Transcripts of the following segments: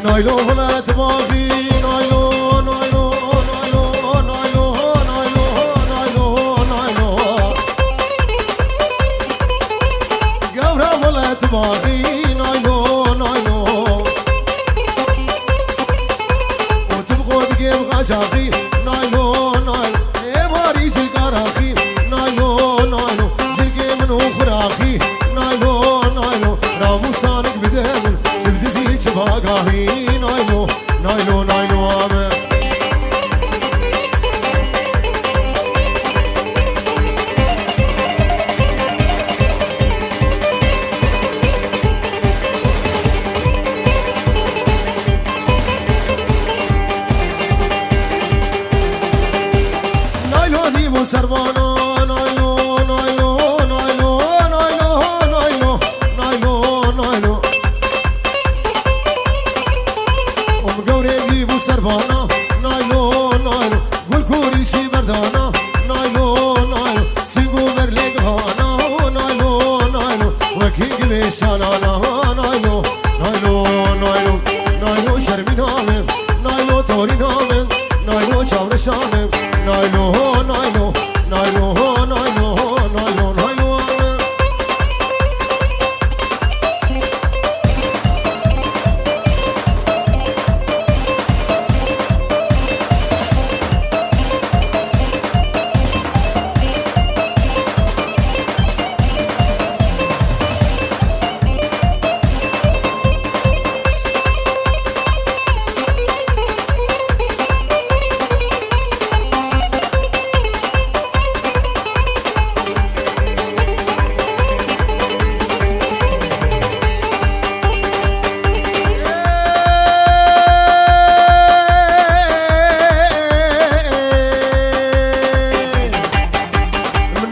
نایلو ولت باقی نایلو نایلو نایلو نایلو نایلو نایلو نایلو گورا ولت باقی نایلو نایلو و تبغى تجيب غشاقي نایلو نایلو ماري جلقراخي نایلو نایلو جلقي منو خراخي نایلو نایلو راموسانك بدمن شبدزي شباقاهي نایلو نایلو نایلو آمن نایلو دیمو سروانا نایلو نایلو نایلو نایلو نایلو نایلو نایلو ام گوری دیمو سروانا نایلو نایلو گل کوری شی بردانا نایلو نایلو سیگو برلیگ هانا نایلو نایلو وکی گویشانا نایلو نایلو نایلو نایلو شرمی نامن نایلو توری نامن نایلو شاورشامن نایلو نایلو نایلو نایلو نایلو نایلو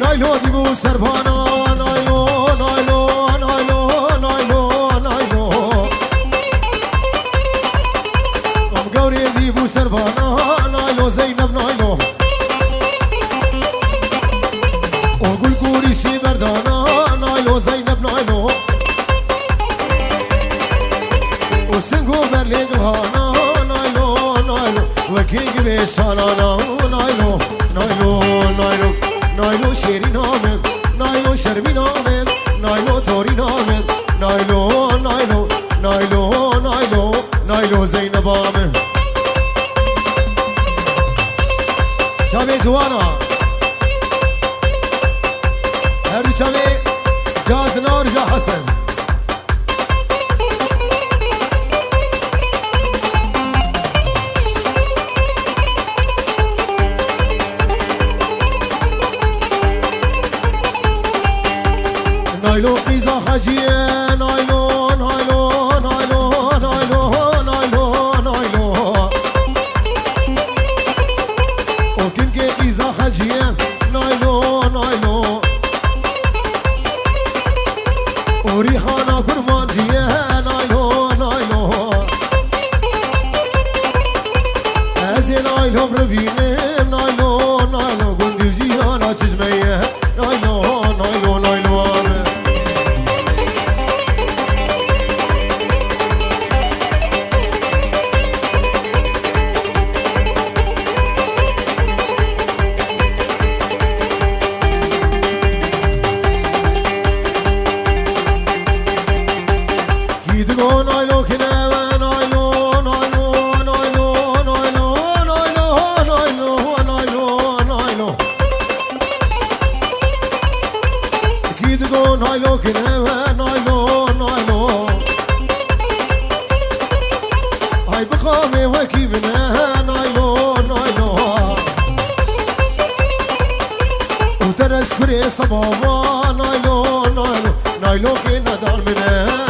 نایلو دیبو سربانا نایلو نایلو نایلو نایلو نایلو ام گوری دیبو سربانا نایلو زینب نایلو او گل گوری شی بردانا نایلو زینب نایلو او سنگو برلیگ هانا نایلو نایلو وکی گویشانا نایلو نایلو نایلو نایلو شیری نامن نایلو شرمی نامن نایلو توری نامن نایلو نایلو نایلو نایلو نایلو زینب آمن شامی جوانا هر دو شامی جاز نار جا حسن نایلو قیزا خجیه نایلو نایلو نایلو نایلو نایلو نایلو او کن که قیزا خجیه نایلو نایلو او ریخانا کرمان جیه نایلو نایلو ازی نایلو بروینم نایلو نایلو گندیو جیانا چشمیه نایلو نایلو نایلو گیدگو نایلو کنه نایلو نایلو نایلو نایلو نایلو نایلو نایلو نایلو گیدگو نایلو کنه نایلو نایلو های بخوامه وکی منه نایلو نایلو او ترس کری سبابا نایلو نایلو نایلو که ندار منه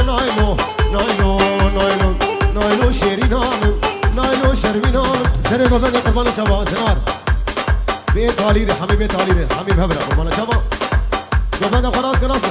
نایلو نایلو نایلو نایلو شیری نامن نایلو شرمی نامن سر گفت قربان شبا سنار بیت حالی ره همی بیت حالی ره همی ببره قربان شبا گفت خراس کناسه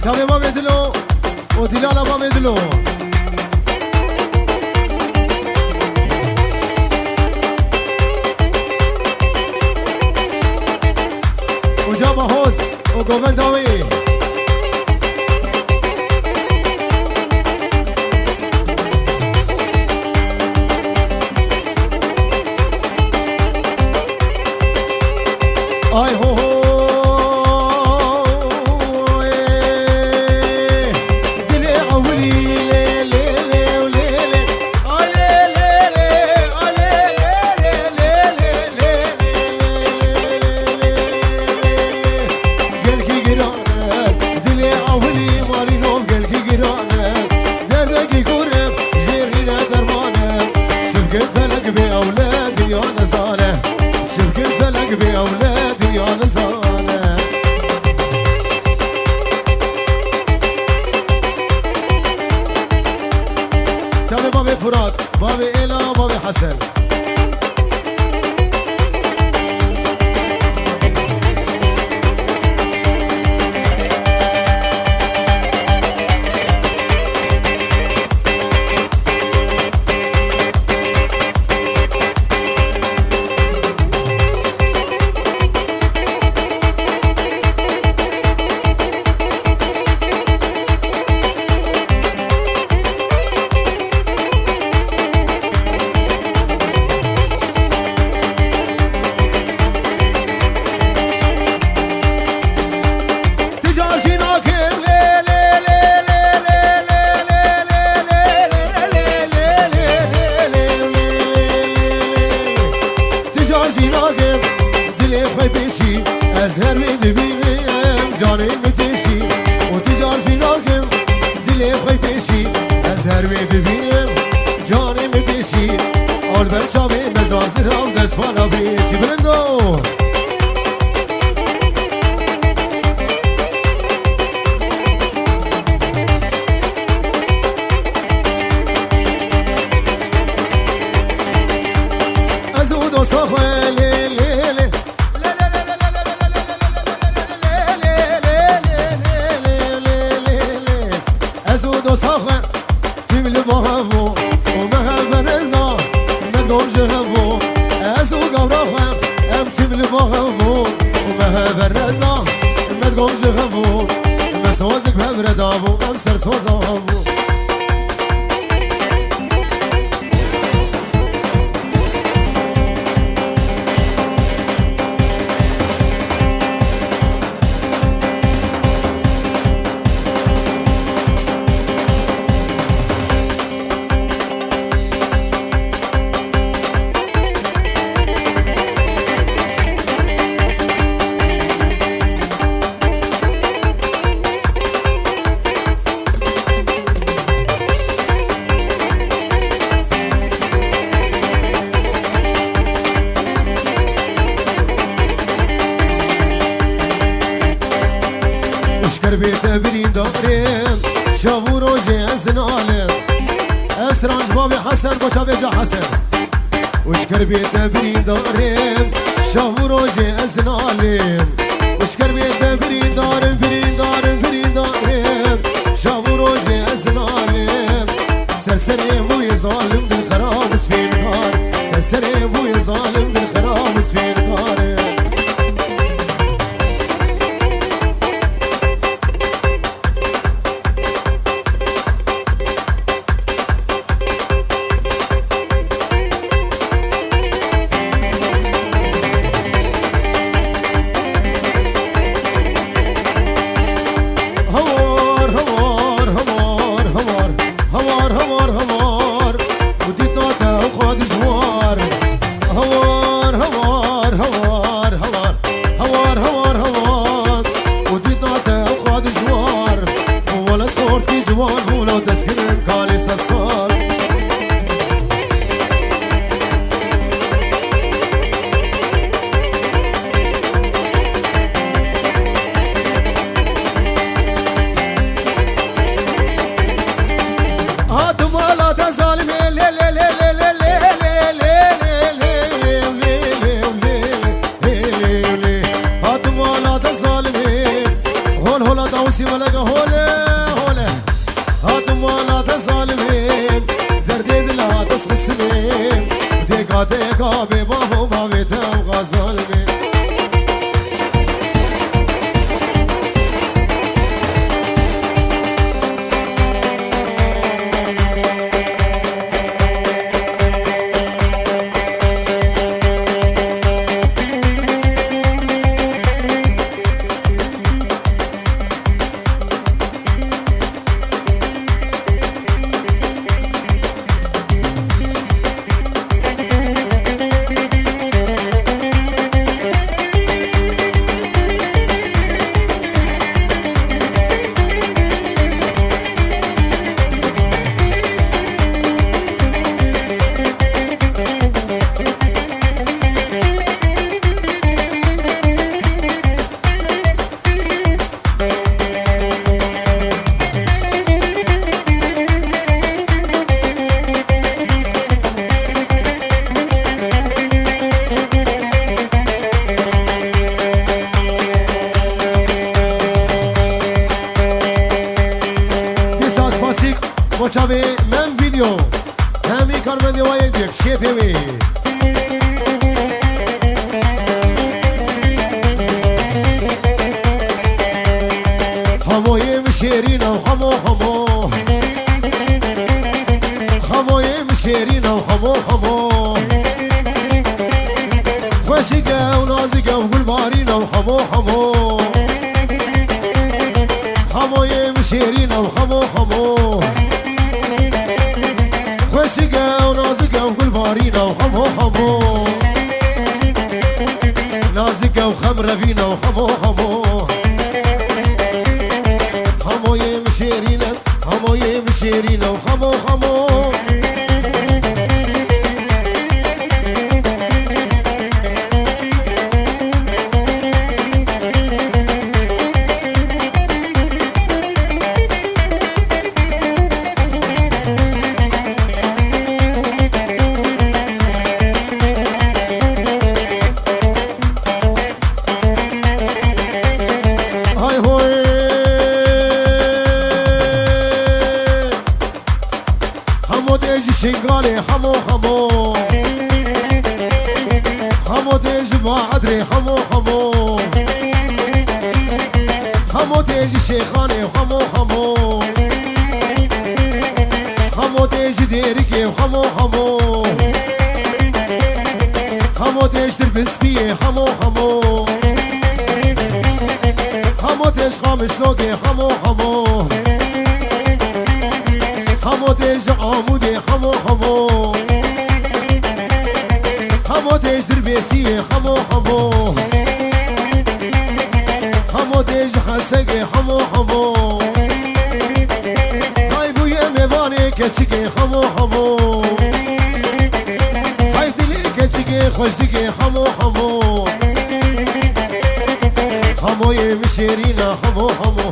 شابي ما بدلو ودلالا ما بدلو وجابا هوس وقوبنداوي اي هو دلي عولي لي لي لي ولي لي لي لي لي قلقي قرانك دلي عولي مارينو قلقي قرانك دردقي قرب جيرينا درمانك شبكت فلق بأولادي يا نزالة شبكت فلق بأولادي يا نزالة شابي بابي فرات بابي إلا بابي حسن أزهر بدبيم جاني متشي وتجار في ناقم دلي خيتشي أزهر بدبيم جاني متشي أول برشامي مدازر أو دسوانا بيشي بلندو أزود وصفة لي لي لي وصافة في البهفو ومهبرنا مدوم جهفو أسو قورافة أم في البهفو ومهبرنا مدوم جهفو مسوزك بهبردابو أم سرسوزافو بيت برين دارين شافو روجي أزنالين أسرانج بابي حسن بوشا بيجا حسن وشكر بيت برين دارين شافو روجي أزنالين وشكر بيت برين دارين برين دارين برين دارين شافو روجي أزنالين سرسري بوي ظالم بالخراب سفين نار سرسري بوي ظالم بالخراب سفين نار هول هولا داوسي ولا هول مالات ظالمين دردي دلها تسخسمين ديكا ديكا ببابو بابتهم غزالمين Moçavi men video hemi karmende vay diyek şefemi Hamoyim şerin av hamo hamo Hamoyim şerin av hamo hamo Khoşik ev nazik ev gulbarin av hamo hamo Hamoyim şerin av hamo hamo خوشگه و نازگه و گلبارینه و خمو خمو نازگه و خم روینه و خمو خمو خمویم شیرینه خمویم شیرینه و خمو خمو شنگالی خمو خمو خمو دیج با عدری خمو خمو خمو دیج شیخانی خمو خمو خمو دیج دیرگی خمو خمو خمو دیج در بسپی خمو خمو خمو دیج خامشلوگی خمو خمو خمو دیج عمودی خمو خمو خمو دیج در بیسی خمو خمو خمو دیج حسگی خمو خمو های بوی میوانی کچگی خمو خمو های دلی کچگی خوشدگی خمو خمو خموی مشیرین خمو خمو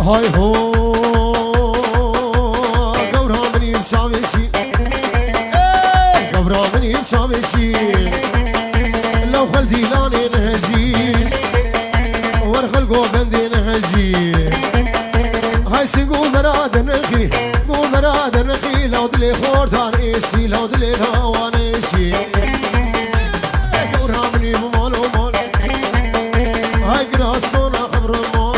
های هو مراد نخي بو مراد نخي لو دلي خوردان إيشي لو دلي هوان إيشي دورها مني مال ومال هاي قراصونا خبر المال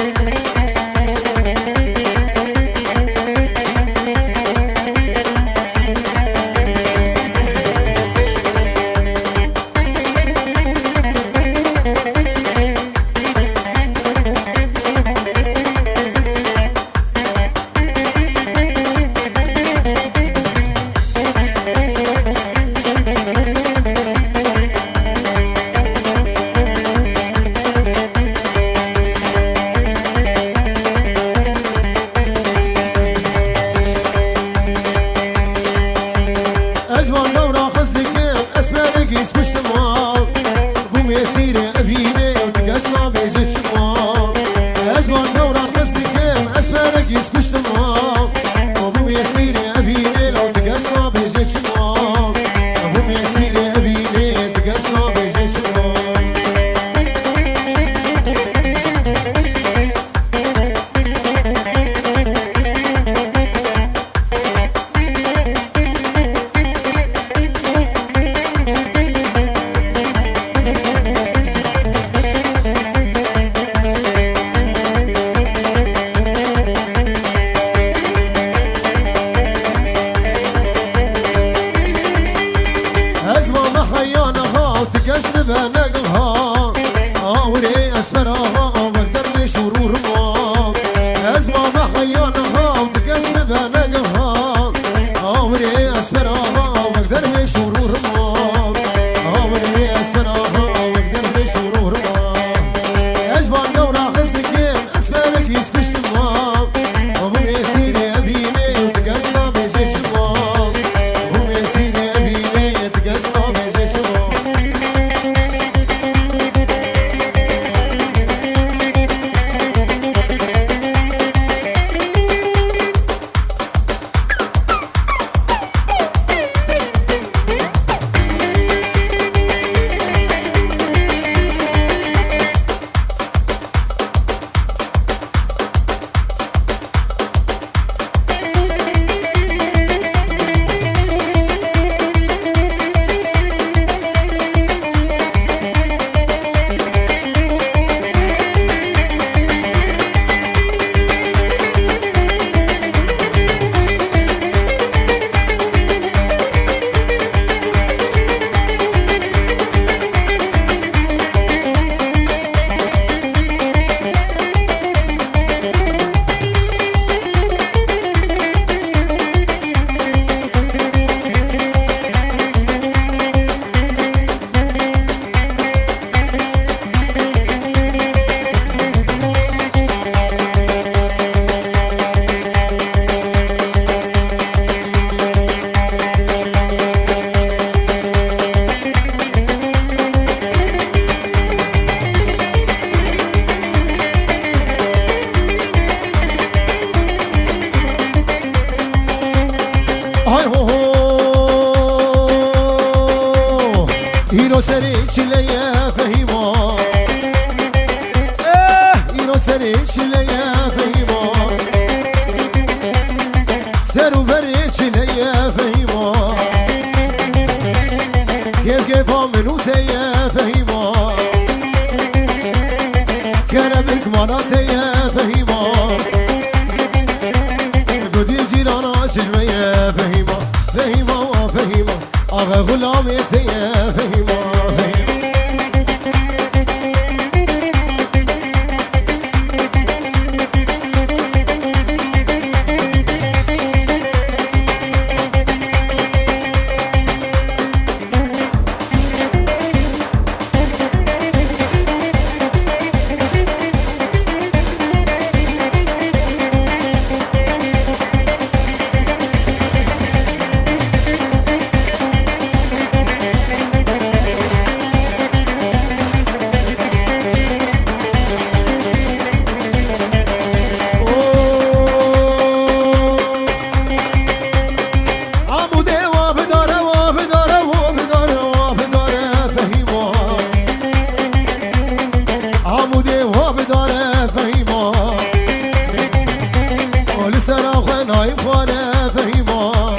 لسر أخواناي خوانه فهيما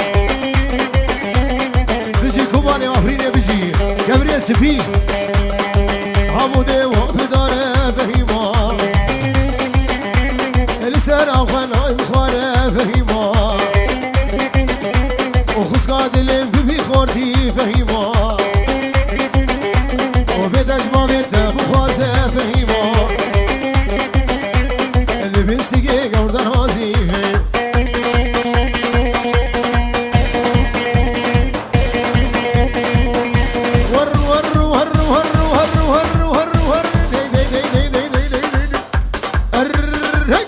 بيجي كوباني وافريني بيجي كبري سفي عمودي وبداره فهيما لسر أخواناي خوانه فهيما وخص قادلين ببي خورتي فهيما وبدج ما بيته بخوازه فهيما اللي بنسيقي قوردان هازي ور ور ور ور ور ور ور ور دي دي دي دي دي دي دي دي الرهي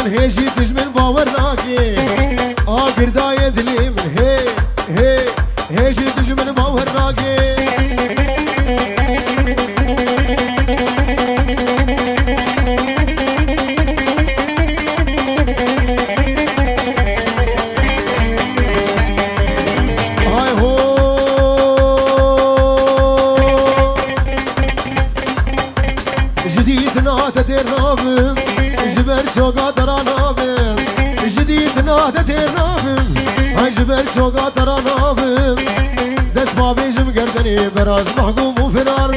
من هيجي تجمل باور ناكي قرداية دلي من هي هيجي تجمل باور ناكي ترنابم جبل شوقا ترنابم جديد ناده ترنابم هاي جبل شوقا ترنابم دس ما بيجم قردني براز محكوم وفرار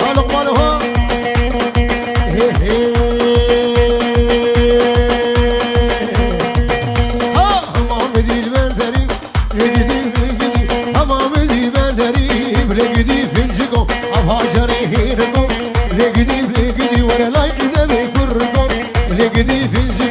هالق مالوها لقدي ولا لايك ذا بيكركم لقدي في